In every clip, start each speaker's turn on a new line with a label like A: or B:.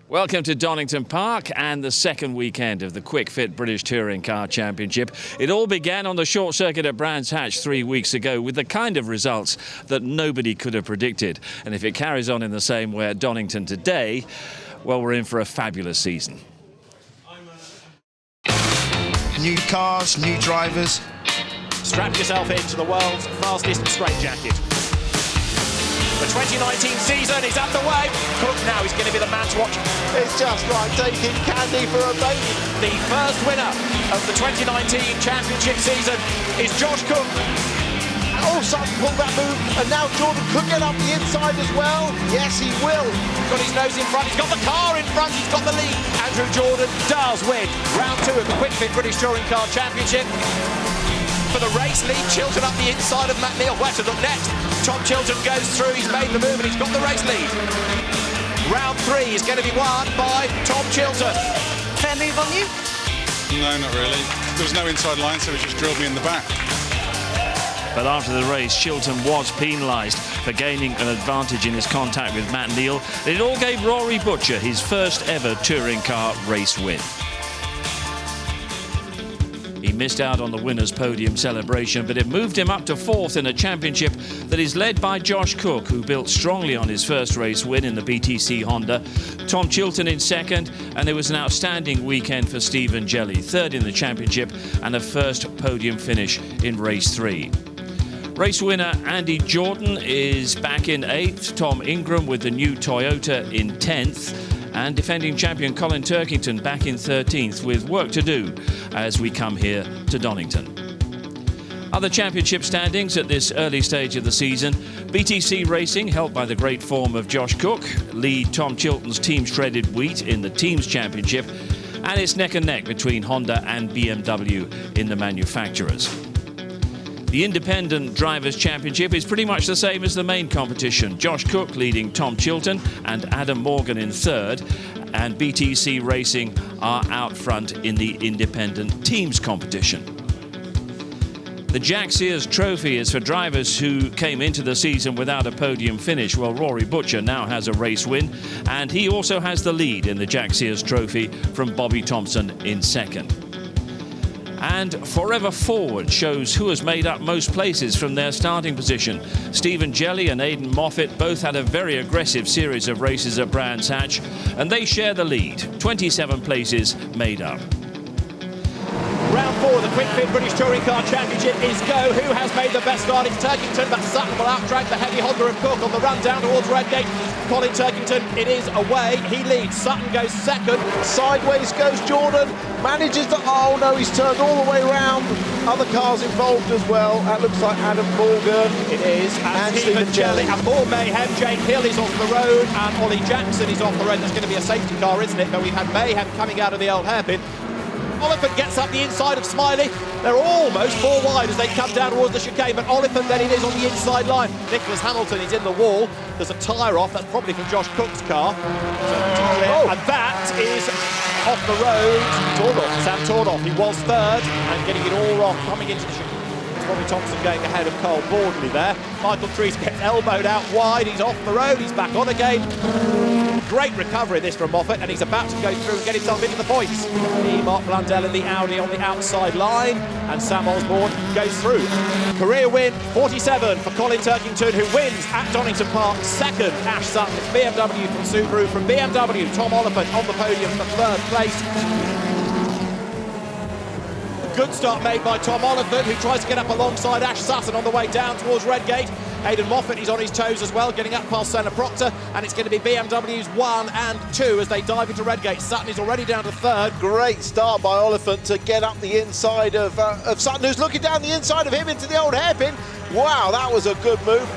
A: Welcome to Donington Park and the second weekend of the Kwik Fit British Touring Car Championship. It all began on the short circuit at Brands Hatch 3 weeks ago with the kind of results that nobody could have predicted. And if it carries on in the same way at Donington today, well, we're in for a fabulous season.
B: New cars, new drivers.
C: Strap yourself into the world's fastest straight jacket. The 2019 season is underway. Kwik now is going to be the man to watch.
D: It's just like taking candy for a baby.
C: The first winner of the 2019 championship season is Josh Kwik.
D: Oh, Sutton pulled that move, and now Jordan could get up the inside as well. Yes, he will.
C: Got his nose in front, he's got the car in front, he's got the lead. Andrew Jordan does win round 2 of the Kwik Fit British Touring Car Championship. For the race lead, Chilton up the inside of Matt Neal. Where to look next? Tom Chilton goes through, he's made the move and he's got the race lead. Round 3 is going to be won by Tom Chilton.
E: Fair move on you?
F: No, not really. There was no inside line, so it just drilled me in the back.
A: But after the race, Chilton was penalised for gaining an advantage in his contact with Matt Neal. It all gave Rory Butcher his first ever touring car race win. He missed out on the winner's podium celebration, but it moved him up to 4th in a championship that is led by Josh Kwik, who built strongly on his first race win in the BTCC Honda. Tom Chilton in 2nd, and it was an outstanding weekend for Stephen Jelly, 3rd in the championship and a first podium finish in race 3. Race winner Andy Jordan is back in 8th, Tom Ingram with the new Toyota in 10th, and defending champion Colin Turkington back in 13th, with work to do as we come here to Donington. Other championship standings at this early stage of the season: BTC Racing, helped by the great form of Josh Kwik, lead Tom Chilton's Team Shredded Wheat in the Teams Championship, and it's neck and neck between Honda and BMW in the manufacturers. The Independent Drivers' Championship is pretty much the same as the main competition. Josh Kwik leading Tom Chilton and Adam Morgan in 3rd, and BTC Racing are out front in the Independent Teams competition. The Jack Sears Trophy is for drivers who came into the season without a podium finish. Well, Rory Butcher now has a race win, and he also has the lead in the Jack Sears Trophy from Bobby Thompson in 2nd. And Forever Forward shows who has made up most places from their starting position. Stephen Jelly and Aidan Moffat both had a very aggressive series of races at Brands Hatch, and they share the lead. 27 places made up.
C: Round 4 of the Kwik Fit British Touring Car Championship is go. Who has made the best start? It's Turkington, but Sutton will outdrag the heavy Honda of Kwik on the run down towards Redgate. Colin Turkington, it is away. He leads. Sutton goes 2nd.
D: Sideways goes Jordan. Manages to... Oh, no, he's turned all the way round. Other cars involved as well. That looks like Adam Morgan.
C: It is. And Stephen Jelly. And more mayhem. Jake Hill is off the road, and Ollie Jackson is off the road. That's going to be a safety car, isn't it? But we've had mayhem coming out of the old hairpin. Oliphant gets up the inside of Smiley. They're almost 4 wide as they come down towards the chicane, but Oliphant then it is on the inside line. Nicholas Hamilton is in the wall. There's a tyre off. That's probably from Josh Kwik's car. And that is off the road. Sam Tordoff. He was 3rd and getting it all wrong coming into the chicane. Bobby Thompson going ahead of Cole Boardley there. Michael Treese gets elbowed out wide. He's off the road. He's back on again. Great recovery this from Moffat, and he's about to go through and get himself into the points. Mark Blundell in the Audi on the outside line, and Sam Osborne goes through. Career win, 47 for Colin Turkington, who wins at Donington Park. 2nd, Ash Sutton. It's BMW from Subaru. From BMW, Tom Oliphant on the podium for 3rd place. Good start made by Tom Oliphant, who tries to get up alongside Ash Sutton on the way down towards Redgate. Aidan Moffat is on his toes as well, getting up past Senna Proctor, and it's going to be BMW's 1 and 2 as they dive into Redgate. Sutton is already down to 3rd.
D: Great start by Oliphant to get up the inside of Sutton, who's looking down the inside of him into the old hairpin. Wow, that was a good move.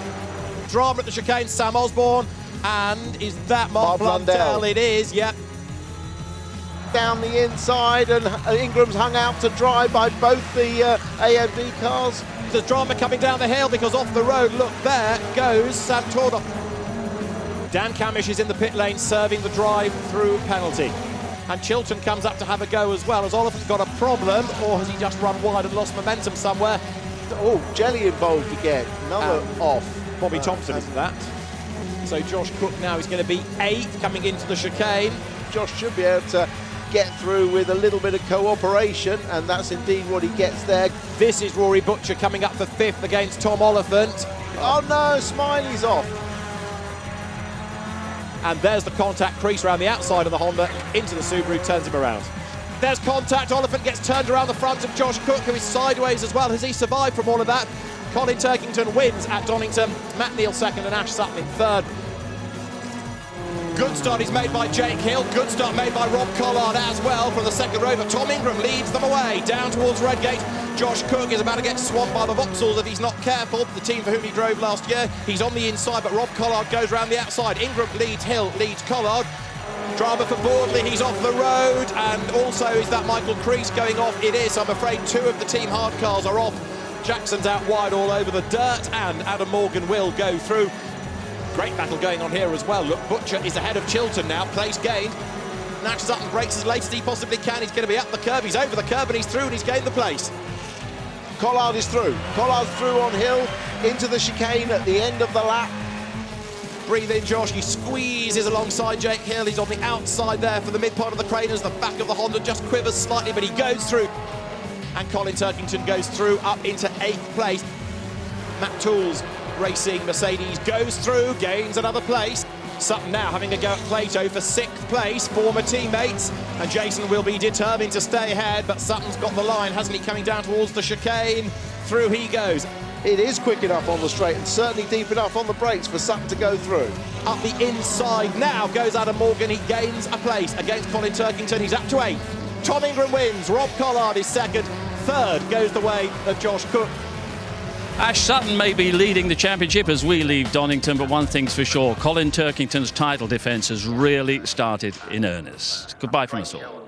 C: Drama at the chicane, Sam Osborne, and is that Mark Blundell? It is, yep.
D: down the inside, and Ingram's hung out to dry by both the AMD cars.
C: There's drama coming down the hill because off the road, look, there goes Santoro. Dan Camish is in the pit lane serving the drive-through penalty. And Chilton comes up to have a go as well. Has Oliver's got a problem, or has he just run wide and lost momentum somewhere?
D: Oh, Jelly involved again. Another off.
C: Bobby Thompson isn't that. So Josh Cook now is going to be 8th coming into the chicane.
D: Josh should be able to get through with a little bit of cooperation, and that's indeed what he gets there.
C: This is Rory Butcher coming up for 5th against Tom Oliphant.
D: Oh no, Smiley's off.
C: And there's the contact crease around the outside of the Honda into the Subaru, turns him around. There's contact, Oliphant gets turned around the front of Josh Cook, who is sideways as well. Has he survived from all of that? Colin Turkington wins at Donington, Matt Neal 2nd and Ash Sutton in 3rd. Good start is made by Jake Hill, good start made by Rob Collard as well from the second row, but Tom Ingram leads them away down towards Redgate. Josh Cook is about to get swamped by the Vauxhalls if he's not careful, the team for whom he drove last year. He's on the inside, but Rob Collard goes round the outside. Ingram leads Hill, leads Collard. Drama for Boardley, he's off the road, and also is that Michael Crease going off? It is, I'm afraid 2 of the team hard cars are off. Jackson's out wide all over the dirt, and Adam Morgan will go through. Great battle going on here as well. Look, Butcher is ahead of Chilton now, place gained. Nash Sutton brakes as late as he possibly can. He's going to be up the curb, he's over the curb, and he's through, and he's gained the place.
D: Collard is through. Collard's through on Hill, into the chicane at the end of the lap.
C: Breathe in, Josh. He squeezes alongside Jake Hill. He's on the outside there for the mid part of the crane as the back of the Honda just quivers slightly, but he goes through. And Colin Turkington goes through up into 8th place. Matt Tools racing Mercedes goes through, gains another place. Sutton now having a go at Plato for 6th place, former teammates, and Jason will be determined to stay ahead, but Sutton's got the line, hasn't he, coming down towards the chicane. Through he goes.
D: It is quick enough on the straight and certainly deep enough on the brakes for Sutton to go through.
C: Up the inside now goes Adam Morgan, he gains a place against Colin Turkington, he's up to 8th. Tom Ingram wins, Rob Collard is 2nd, 3rd goes the way of Josh Cook.
A: Ash Sutton may be leading the championship as we leave Donington, but one thing's for sure, Colin Turkington's title defence has really started in earnest. Goodbye from us all.